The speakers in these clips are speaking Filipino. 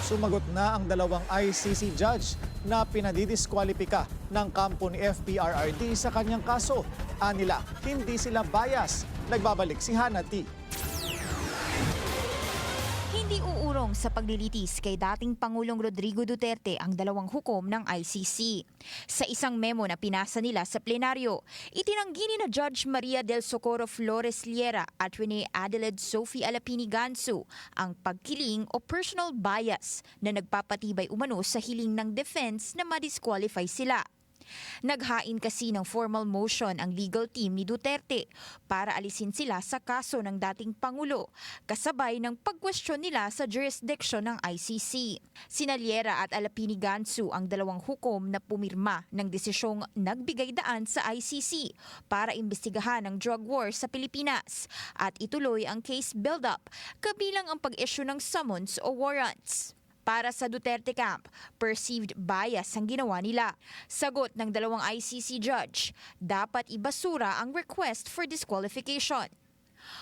Sumagot na ang dalawang ICC judge na pinadidiskwalipika ng kampo ni FPRRD sa kanyang kaso. Anila, hindi sila bias. Nagbabalik si Hannah T. Hindi uurong sa paglilitis kay dating Pangulong Rodrigo Duterte ang dalawang hukom ng ICC. Sa isang memo na pinasa nila sa plenaryo, itinanggi ni na Judge Maria del Socorro Flores Liera at Rene Adelaide Sophie Alapini Gansu ang pagkiling o personal bias na nagpapatibay umano sa hiling ng defense na ma-disqualify sila. Naghain kasi ng formal motion ang legal team ni Duterte para alisin sila sa kaso ng dating Pangulo, kasabay ng pagkwestiyon nila sa jurisdiction ng ICC. Sina Liera at Alapini Gansu ang dalawang hukom na pumirma ng desisyong nagbigay daan sa ICC para imbestigahan ang drug war sa Pilipinas at ituloy ang case build-up, kabilang ang pag-issue ng summons o warrants. Para sa Duterte camp, perceived bias ang ginawa nila. Sagot ng dalawang ICC judge, dapat ibasura ang request for disqualification.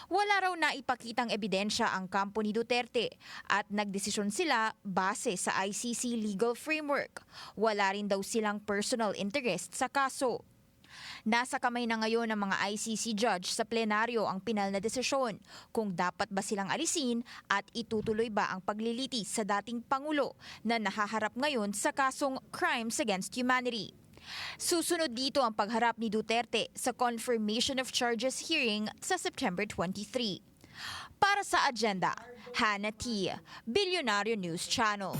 Wala raw na ipakitang ebidensya ang kampo ni Duterte at nagdesisyon sila base sa ICC legal framework. Wala rin daw silang personal interest sa kaso. Nasa kamay na ngayon ng mga ICC judge sa plenaryo ang pinal na desisyon kung dapat ba silang alisin at itutuloy ba ang paglilitis sa dating Pangulo na nahaharap ngayon sa kasong Crimes Against Humanity. Susunod dito ang pagharap ni Duterte sa confirmation of charges hearing sa September 23. Para sa agenda, Hannah T, Bilyonaryo News Channel.